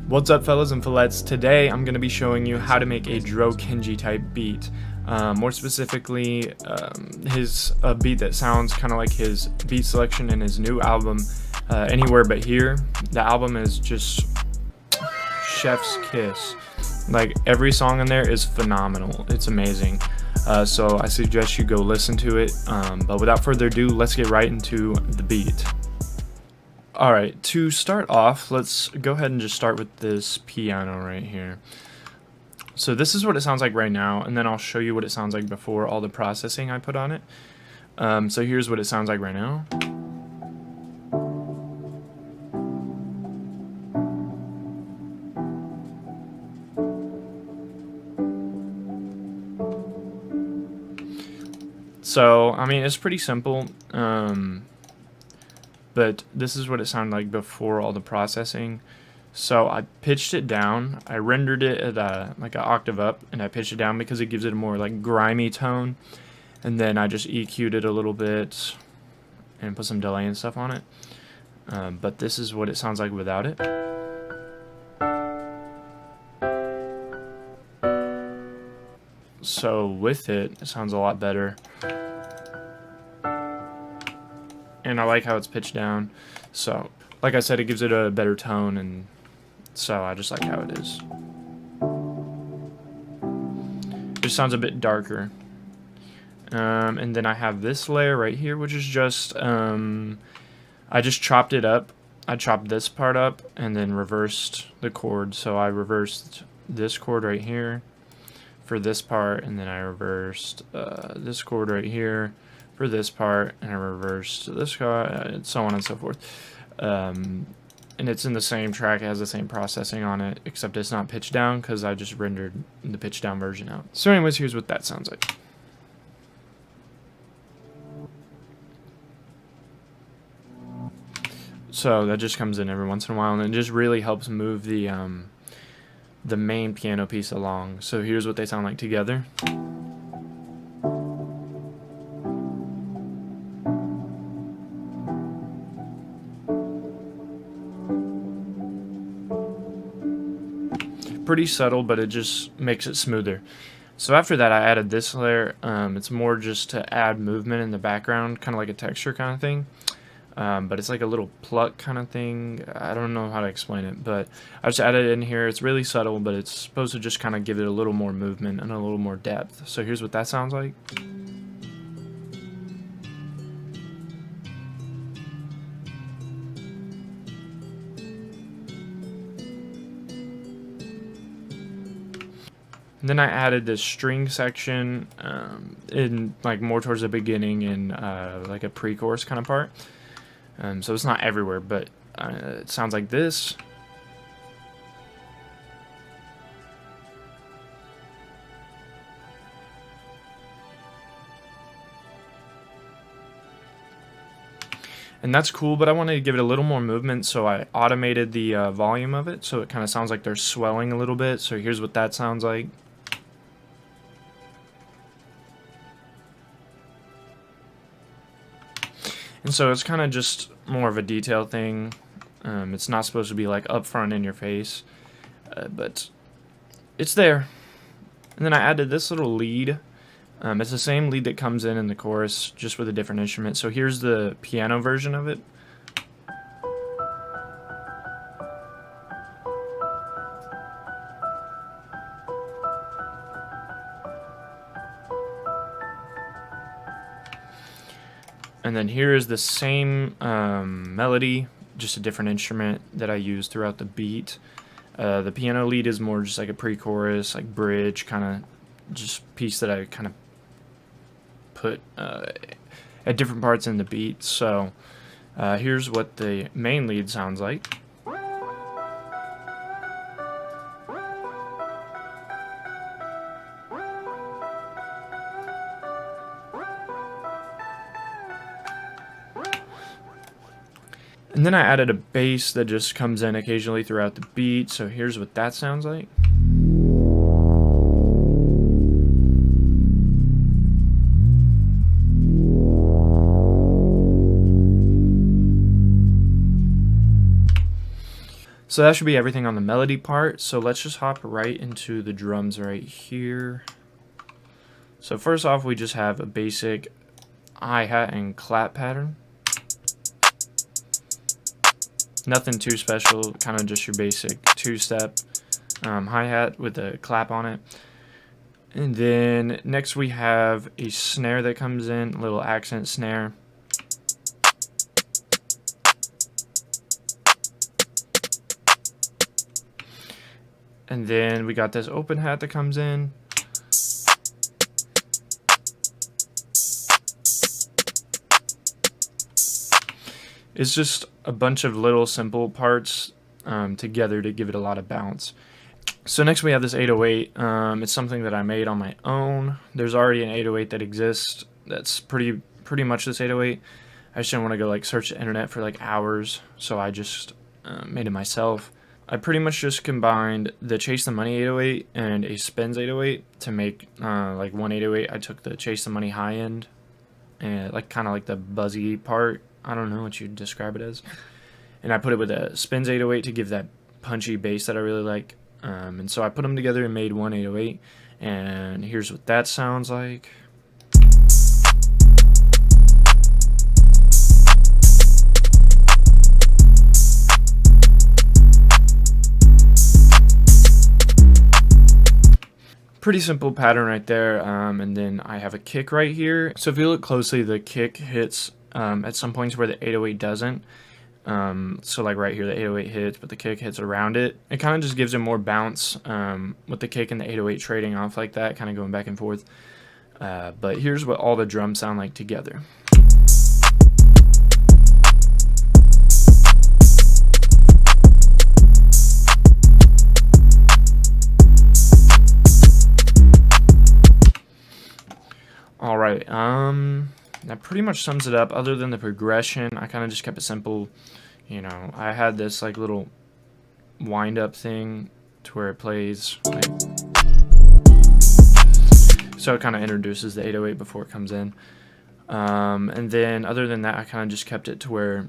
What's up, fellas and fillettes? Today I'm going to be showing you how to make a Dro Kenji type beat. More specifically, a beat that sounds kind of like his beat selection in his new album, Anywhere But Here. The album is just chef's kiss. Like, every song in there is phenomenal. It's amazing. So I suggest you go listen to it. But without further ado, let's get right into the beat. Alright, to start off, let's go ahead and just start with this piano right here. So this is what it sounds like right now, and then I'll show you what it sounds like before all the processing I put on it. So here's what it sounds like right now. So, I mean, it's pretty simple. But this is what it sounded like before all the processing. So I pitched it down, I rendered it at like an octave up, and I pitched it down because it gives it a more like grimy tone. And then I just EQ'd it a little bit and put some delay and stuff on it. But this is what it sounds like without it. So with it, it sounds a lot better. And I like how it's pitched down. So, like I said, it gives it a better tone, and so I just like how it is. It just sounds a bit darker. And then I have this layer right here, which is just, I just chopped it up. I chopped this part up and then reversed the chord. So I reversed this chord right here for this part, and then I reversed this chord right here for this part, and I reversed this chord, and so on and so forth. And it's in the same track, it has the same processing on it, except it's not pitched down because I just rendered the pitched down version out. So anyways, here's what that sounds like. So that just comes in every once in a while, and it just really helps move the main piano piece along. So here's what they sound like together. Pretty subtle, but it just makes it smoother. So after that, I added this layer. It's more just to add movement in the background, kind of like a texture kind of thing. But it's like a little pluck kind of thing. I don't know how to explain it, but I just added it in here. It's really subtle, but it's supposed to just kind of give it a little more movement and a little more depth. So here's what that sounds like. And then I added this string section in like more towards the beginning in like a pre-chorus kind of part. So it's not everywhere, but it sounds like this. And that's cool, but I wanted to give it a little more movement, so I automated the volume of it, so it kind of sounds like they're swelling a little bit. So here's what that sounds like. And so it's kind of just more of a detail thing. It's not supposed to be like up front in your face, but it's there. And then I added this little lead. It's the same lead that comes in the chorus, just with a different instrument. So here's the piano version of it. And then here is the same melody, just a different instrument that I use throughout the beat. The piano lead is more just like a pre-chorus, like bridge kind of just piece that I kind of put at different parts in the beat. So here's what the main lead sounds like. And then I added a bass that just comes in occasionally throughout the beat. So here's what that sounds like. So that should be everything on the melody part. So let's just hop right into the drums right here. So first off, we just have a basic hi-hat and clap pattern. Nothing too special, kind of just your basic two-step hi-hat with a clap on it. And then next we have a snare that comes in, a little accent snare. And then we got this open hat that comes in. It's just a bunch of little simple parts together to give it a lot of bounce. So next we have this 808. It's something that I made on my own. There's already an 808 that exists that's pretty much this 808. I just didn't want to go like search the internet for like hours, so I just made it myself. I pretty much just combined the Chase the Money 808 and a Spins 808 to make like one 808. I took the Chase the Money high end and like kind of like the buzzy part. I don't know what you'd describe it as. And I put it with a Spins 808 to give that punchy bass that I really like. And so I put them together and made one 808. And here's what that sounds like. Pretty simple pattern right there. And then I have a kick right here. So if you look closely, the kick hits at some points where the 808 doesn't. So like right here, the 808 hits, but the kick hits around it. It kind of just gives it more bounce with the kick and the 808 trading off like that, kind of going back and forth. But here's what all the drums sound like together. All right, that pretty much sums it up. Other than the progression, I kind of just kept it simple. You know, I had this like little wind up thing to where it plays like, so it kind of introduces the 808 before it comes in. And then other than that, I kind of just kept it to where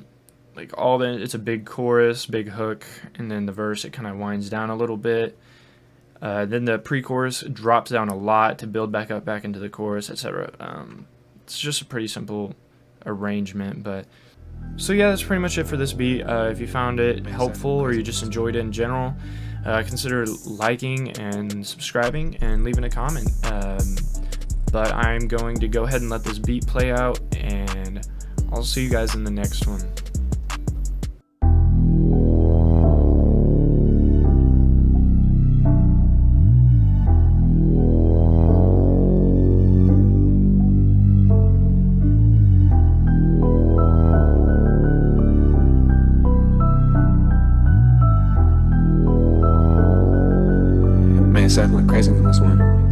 like it's a big chorus, big hook, and then the verse, it kind of winds down a little bit. Then the pre-chorus drops down a lot to build back up back into the chorus, etc. It's just a pretty simple arrangement, but so yeah, that's pretty much it for this beat. If you found it helpful or you just enjoyed it in general, consider liking and subscribing and leaving a comment. But I'm going to go ahead and let this beat play out, and I'll see you guys in the next one. Man, Seth went crazy with this one.